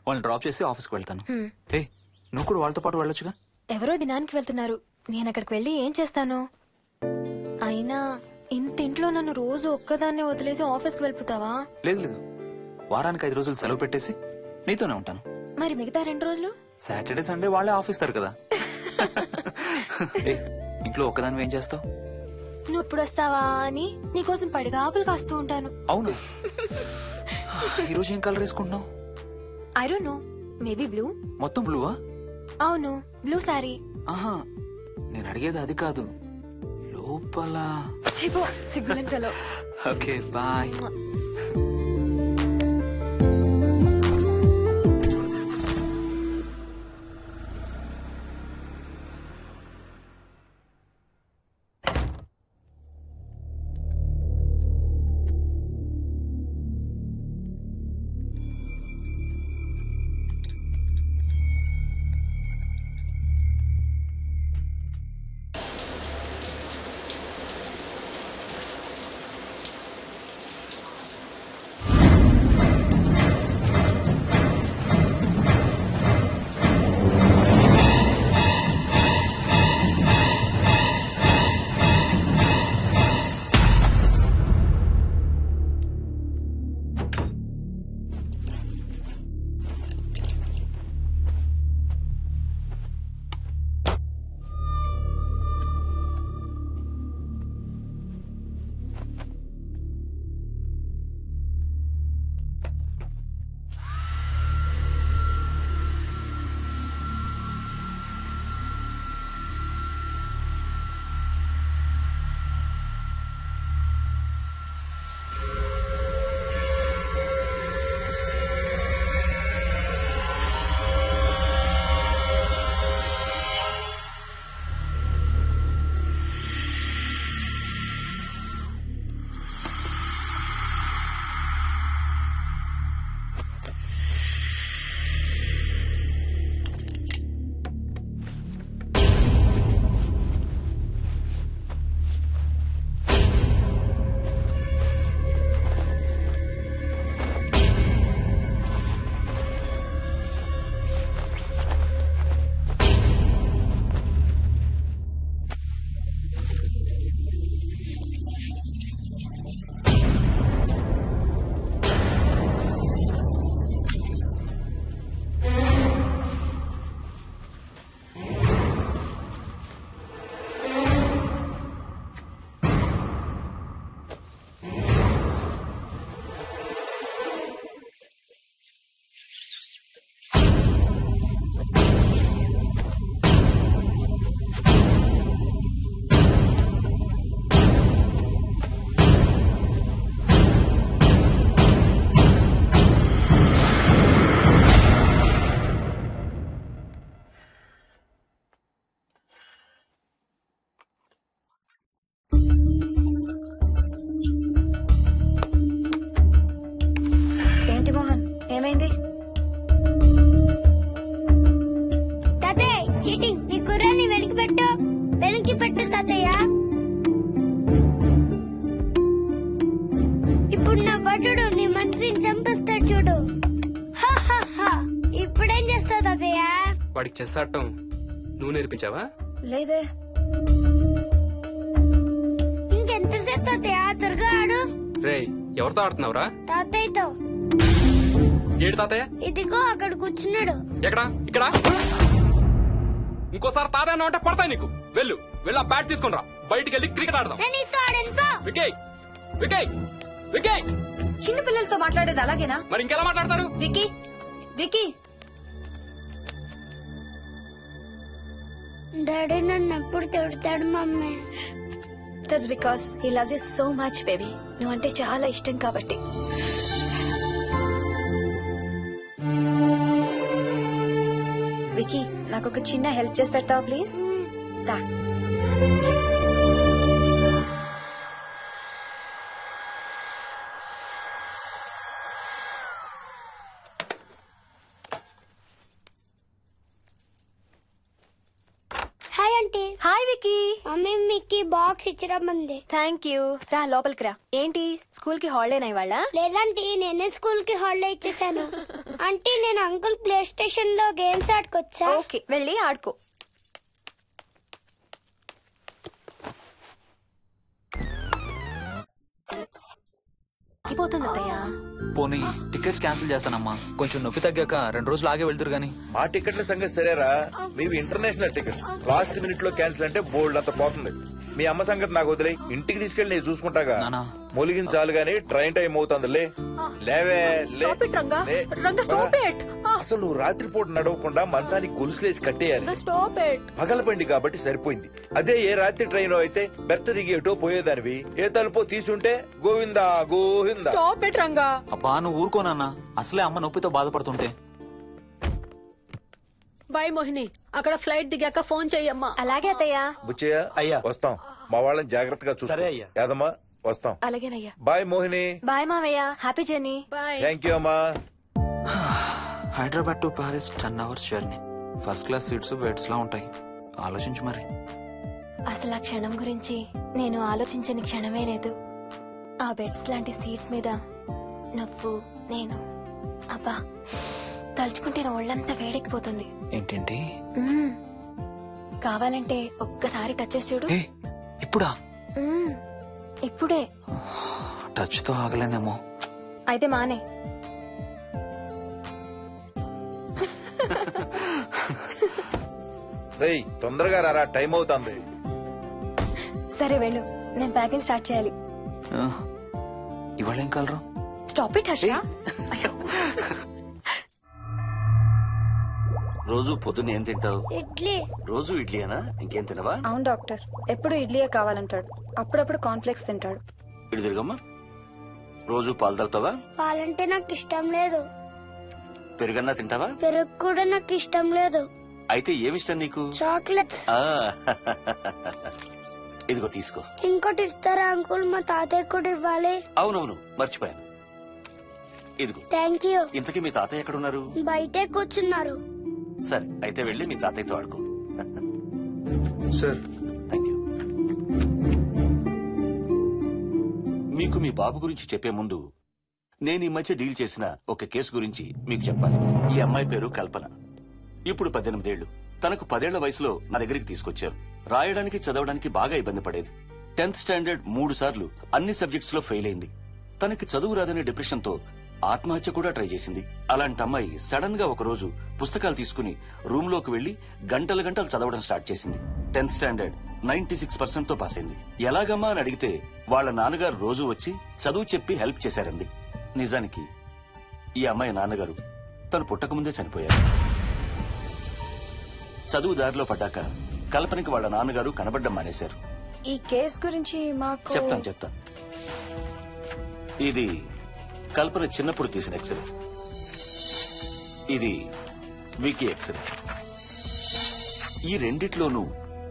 వాళ్ళని డ్రాప్ చేసి ఆఫీస్కి వెళ్తాను. ఏ నువ్వు కూడా వాళ్ళతో పాటు వెళ్ళొచ్చుగా. ఎవరో దినానికి వెళ్తున్నారు, నేను అక్కడికి వెళ్ళి ఏం చేస్తాను? అయినా ఇంత ఇంట్లో నన్ను రోజు ఒక్కదాన్నే వదిలేసి ఆఫీస్కి వెళ్ళిపోతావా? లేదు లేదు, వారానికి 5 రోజులు సెలవు పెట్టేసి నీతోనే ఉంటాను. మరి మిగతా 2 రోజులు? సాటర్డే సండే వాళ్ళే ఆఫీస్ తారు కదా. ఏ, ఇంట్లో ఒక్కదాని ఏం చేస్తావు? నువ్వు ఎప్పుడు వస్తావా అని నీకోసం పడిగా ఆపులు కాస్తూ ఉంటాను. అవును. ఈరోజు ఏం కలర్ వేసుకుంటున్నావు? I don't know, maybe blue. మొత్తం బ్లూవా? అవును, బ్లూ సారీ. ఆహా, నేను అడిగేది అది కాదు, లోపల. సిగ్గులని ఫెలో. Okay boy. ఏంటి మోహన్, ఏమైంది? తాతయ్య చీటింగ్, నీ కుర్రాన్ని వెనక్కి పెట్టు తాతయ్య. ఇప్పుడు నా భటుడు నీ మంత్రిని చంపేస్తాడు చూడు. ఇప్పుడేం చేస్తావు తాతయ్య? వాడికి చెస్ ఆడటం నువ్వు నేర్పించావా? లేదే. ఇంకెంతసేపు తాతయ్య? త్వరగా ఆడు. రేయ్, ఎవరితో ఆడుతున్నావురా? తాతయ్యతో. ఏడు తాతయ్య? ఇదిగో అక్కడ కూర్చున్నాడు. ఎక్కడా? ఇక్కడ. ఇంకోసారి తాతయ్య అంటే పడతాయి నీకు. వెళ్ళు వెళ్ళి ఆ బ్యాట్ తీసుకుని రా, బయటికి వెళ్ళి క్రికెట్ ఆడదాం. నేను నీతో ఆడను పో. వికయ్ వికయ్ వికయ్. చిన్న పిల్లలతో మాట్లాడేది అలాగేనా? మరి ఇంకెలా మాట్లాడతారు? Wiki, wiki. డాడీ నన్ను ఎప్పుడు తిడతాడు mummy. That's because he loves you so much baby. నువ్వంటే చాలా ఇష్టం కాబట్టి. వికీ, నాకు ఒక చిన్న హెల్ప్ చేసి పెడతావా ప్లీజ్? దా. Hi aunty. Hi Vicky. Mummy మీకు బాక్స్ ఇచ్చిరమ్మంది. Thank you. రా లోపలికి రా. ఏంటి స్కూల్ కి హాలిడేనా ఇవాళ? లేదంటే నేనే స్కూల్ కి హాలిడే ఇచ్చేసాను. అంటే నేను అంకుల్ ప్లే స్టేషన్ లో గేమ్స్ ఆడుకొచ్చా. ఓకే వెళ్ళి ఆడుకో. అయిపోతుంది అత్తయ్య. పోనీ టికెట్స్ క్యాన్సిల్ చేస్తానమ్మా. కొంచెం నొప్పి తగ్గాక 2 రోజులు ఆగే వెళ్తురు గానీ. మా టికెట్ల సంగతి సరేరా, మీవి ఇంటర్నేషనల్ టికెట్స్. లాస్ట్ మినిట్ లో క్యాన్సిల్ అంటే బోల్డ్ అంత పోతుంది. మీ అమ్మ సంగతి నాకు వదిలే, ఇంటికి తీసుకెళ్లి నేను చూసుకుంటాగా. నానా. మొలిగించాలు గాని ట్రైన్ టైం అవుతుందిలే. లేవే లే. Stop it, Ranga. లే. Ranga, stop it. అసలు నువ్వు రాత్రిపూట నడవకుండా మంచానికి గొలుసులేసి కట్టేయాలి. Stop it. పగలబండి కాబట్టి సరిపోయింది. అదే ఏ రాత్రి ట్రైన్ అయితే బెర్త దిగి ఎటో పోయేదానివి. ఏ తలుపో తీసుంటే గోవిందా గోవిందా. Stop it Ranga. అబ్బా నువ్వు ఊరుకోనన్నా, అసలే అమ్మ నొప్పితో బాధపడుతుంటే. బాయ్ మోహిని, అక్కడ ఫ్లైట్ దిగాక ఫోన్ చెయ్యమ్మా. అలాగే అత్తయ్య. బుచ్చయ్య అయ్యా. వస్తాం. మా వాళ్ళని జాగ్రత్తగా చూసుకో. సరే అయ్యా. యాదమ్మా వస్తాం. అలాగేనయ్యా. బాయ్ మోహిని. బాయ్ మావయ్య. Happy journey. Bye. Thank you అమ్మా. Hyderabad to Paris 10 hours journey. First class seats beds లా ఉంటాయి. ఆలోచించు మరి. అసలు ఆ క్షణం గురించి నేను ఆలోచించని క్షణమే లేదు. ఆ బెడ్స్ లాంటి సీట్స్ మీద నువ్వు నేను. అబ్బా తలుచుకుంటే నా ఒళ్ళంతా వేడెక్కిపోతుంది. ఏంటేంటి? మ్మ్. కావాలంటే ఒక్కసారి టచ్ చేసి చూడు. ఏ ఇప్పుడా? మ్మ్. ఇప్పుడే. టచ్ తో ఆగలేనేమో. అయితే మానే. రేయ్ తొందరగా రారా, టైం అవుతుంది. సరే వెళ్ళు, నేను ప్యాకింగ్ స్టార్ట్ చేయాలి. ఇవాళ ఏం కలరు? Stop it Harsha. రోజు పొద్దున్న ఏం తింటావు? ఇడ్లీ. రోజు ఇడ్లీనా? ఇంకేం తినవా? అవును డాక్టర్, ఎప్పుడు ఇడ్లీయే కావాలంటాడు. అప్పుడప్పుడు కాన్ఫ్లెక్స్ తింటాడు. ఇటు తిరగమ్మా. రోజు పాలు తాగుతావా? పాలంటే నాకు ఇష్టం లేదు. పెరుగన్నా తింటావా? పెరుగు కూడా నాకు ఇష్టం లేదు. అయితే ఏమిష్టం నీకు? చాక్లెట్స్. ఆ, ఇదిగో తీసుకో. ఇంకోటి ఇస్తారా అంకుల్? మా తాతయ్య కూడా ఇవ్వాలి. అవునవును మర్చిపోయాను. ఇదిగో. Thank you. ఇంతకీ మీ తాతయ్య ఎక్కడున్నారు? బయటే కూర్చున్నారు. సరే అయితే వెళ్ళి మీ తాతయ్యతో ఆడుకో. Sir thank you. మీకు మీ బాబు గురించి చెప్పే ముందు నేను ఈ మధ్య డీల్ చేసిన ఒక కేసు గురించి మీకు చెప్పాలి. ఈ అమ్మాయి పేరు కల్పన. ఇప్పుడు 18 ఏళ్లు. తనకు 10 ఏళ్ల వయసులో నా దగ్గరికి తీసుకొచ్చారు. రాయడానికి చదవడానికి బాగా ఇబ్బంది పడేది. 10th స్టాండర్డ్ 3 సార్లు అన్ని సబ్జెక్ట్స్ లో ఫెయిల్ అయింది. తనకి చదువు రాదనే డిప్రెషన్ తో ఆత్మహత్య కూడా ట్రై చేసింది. అలాంటి అమ్మాయి సడన్ గా ఒక రోజు పుస్తకాలు తీసుకుని రూమ్ లోకి వెళ్లి గంటలు గంటలు చదవడం స్టార్ట్ చేసింది. 10th స్టాండర్డ్ 96% తో పాస్ అయింది. ఎలాగమ్మా అని అడిగితే వాళ్ళ నాన్నగారు రోజు వచ్చి చదువు చెప్పి హెల్ప్ చేశారంది. నిజానికి ఈ అమ్మాయి నాన్నగారు తను పుట్టకముందే చనిపోయారు. చదువు దారిలో పడ్డాక కల్పనకి వాళ్ళ నాన్నగారు కనబడ్డం మానేశారు. ఈ కేస్ గురించి మాకు చెప్తాను. ఇది కల్పన చిన్నప్పుడు తీసిన ఎక్స్రే. ఇది వికీ ఎక్స్రే. ఈ రెండిట్లోనూ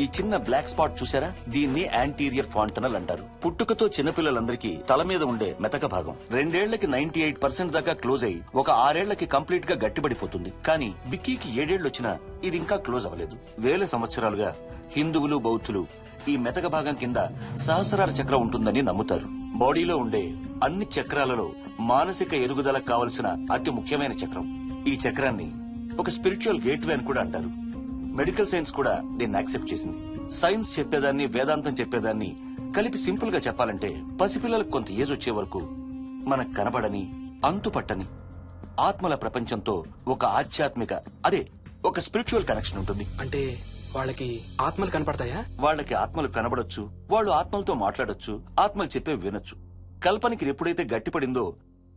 ఈ చిన్న బ్లాక్ స్పాట్ చూసారా? దీన్ని యాంటీరియర్ ఫాంటనల్ అంటారు. పుట్టుకతో చిన్నపిల్లలందరికీ తల మీద ఉండే మెతక భాగం 2 ఏళ్లకి 98% దాకా క్లోజ్ అయి ఒక 6 ఏళ్లకి కంప్లీట్ గా గట్టిపడిపోతుంది. కానీ విక్కీకి 7 ఏళ్లు వచ్చినా ఇది ఇంకా క్లోజ్ అవ్వలేదు. వేల సంవత్సరాలుగా హిందువులు బౌద్ధులు ఈ మెతక భాగం కింద సహస్రార చక్రం ఉంటుందని నమ్ముతారు. బాడీలో ఉండే అన్ని చక్రాలలో మానసిక ఎదుగుదలకు కావలసిన అతి ముఖ్యమైన చక్రం. ఈ చక్రాన్ని ఒక స్పిరిచువల్ గేట్వే అని కూడా అంటారు. మెడికల్ సైన్స్ కూడా దీన్ని యాక్సెప్ట్ చేసింది. సైన్స్ చెప్పేదాన్ని వేదాంతం చెప్పేదాన్ని కలిపి సింపుల్ గా చెప్పాలంటే పసిపిల్లలకు కొంత ఏజ్ వచ్చే వరకు మనకు కనబడని అంతుపట్టని ఆత్మల ప్రపంచంతో ఒక ఆధ్యాత్మిక అదే ఒక స్పిరిచువల్ కనెక్షన్ ఉంటుంది. అంటే వాళ్ళకి ఆత్మలు కనపడతాయా? వాళ్ళకి ఆత్మలు కనబడొచ్చు, వాళ్ళు ఆత్మలతో మాట్లాడొచ్చు, ఆత్మలు చెప్పే వినొచ్చు. కల్పనకి ఎప్పుడైతే గట్టిపడిందో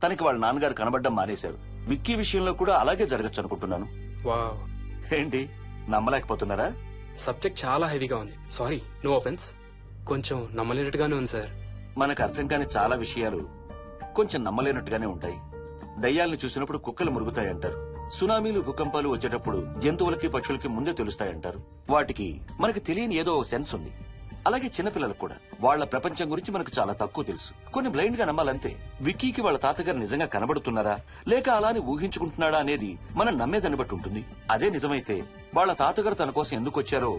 తనకి వాళ్ళ నాన్నగారు కనబడ్డం మానేశారు. విక్కీ విషయంలో కూడా అలాగే జరగచ్చు అనుకుంటున్నాను. వావ్, ఏంటి నమ్మలేకపోతున్నారా? సబ్జెక్ట్ చాలా హెవీగా ఉంది. Sorry, no offence. కొంచెం నమ్మలేనట్టుగానే ఉంది సార్. మనకు అర్థం కాని చాలా విషయాలు కొంచెం నమ్మలేనట్టుగానే ఉంటాయి. దయ్యాలను చూసినప్పుడు కుక్కలు మురుగుతాయంటారు. సునామీలు భూకంపాలు వచ్చేటప్పుడు జంతువులకి పక్షులకి ముందే తెలుస్తాయంటారు. వాటికి మనకు తెలియని ఏదో ఒక సెన్స్ ఉంది. అలాగే చిన్నపిల్లలకు కూడా వాళ్ల ప్రపంచం గురించి మనకు చాలా తక్కువ తెలుసు. కొన్ని బ్లైండ్ గా నమ్మాలంతే. విక్కీకి వాళ్ళ తాతగారు నిజంగా కనబడుతున్నారా లేక అలానే ఊహించుకుంటున్నాడా అనేది మనం నమ్మేదాన్ని బట్టి ఉంటుంది. అదే నిజమైతే వాళ్ళ తాతగారు తన కోసం ఎందుకు వచ్చారో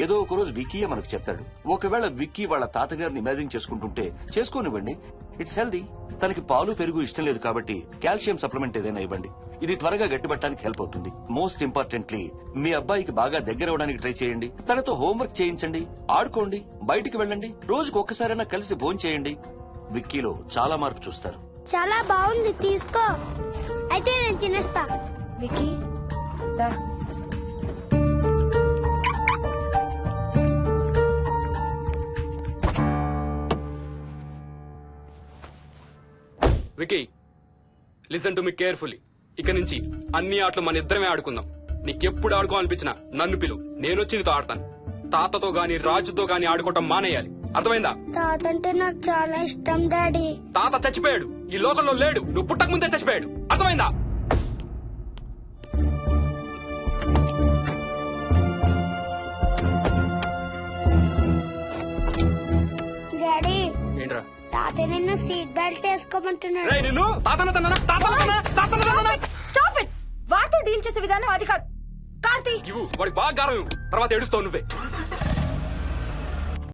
ఏదో ఒక రోజు విక్కీయే మనకు చెప్తాడు. ఒకవేళ విక్కీ వాళ్ళ తాతగారిని ఇమాజిన్ చేసుకుంటుంటే చేసుకోనివ్వండి, ఇట్స్ హెల్దీ. తనకి పాలు పెరుగు ఇష్టం లేదు కాబట్టి కాల్షియం సప్లిమెంట్ ఏదైనా ఇవ్వండి. ఇది త్వరగా గట్టిపట్టడానికి హెల్ప్ అవుతుంది. మోస్ట్ ఇంపార్టెంట్లీ మీ అబ్బాయికి బాగా దగ్గర అవడానికి ట్రై చేయండి. తనతో హోంవర్క్ చేయించండి, ఆడుకోండి, బయటికి వెళ్ళండి, రోజుకు ఒక్కసారైనా కలిసి భోజనం చేయండి. విక్కీలో చాలా మార్పు చూస్తారు. చాలా బాగుంది, తీసుకో. అయితే నేను తినేస్తా. వికీ దా. Vicky, listen to me carefully. ఇక నుంచి అన్ని ఆటలు మన ఇద్దరమే ఆడుకుందాం. నీకెప్పుడు ఆడుకోవాలనిపించినా నన్ను పిలు, నేనొచ్చి నీతో ఆడతాను. తాతతో గాని రాజుతో గాని ఆడుకోవటం మానేయాలి, అర్థమైందా? తాత అంటే నాకు చాలా ఇష్టం డాడీ. తాత చచ్చిపోయాడు, ఈ లోకంలో లేడు. నువ్వు పుట్టక ముందే చచ్చిపోయాడు, అర్థమైందా? డాడీ, ఏంట్రా? తాత నిన్ను సీట్ బెల్ట్ వేసుకోమంటున్నాడు. రేయ్, నిన్ను స్టాప్ ఇట్. వాడితో డీల్ చేసే విధానం అది కాదు. కార్తీ ఇవ్వు, వాడికి బాగా గారం ఇవ్వు. తర్వాత ఏడుస్తావు నువ్వే.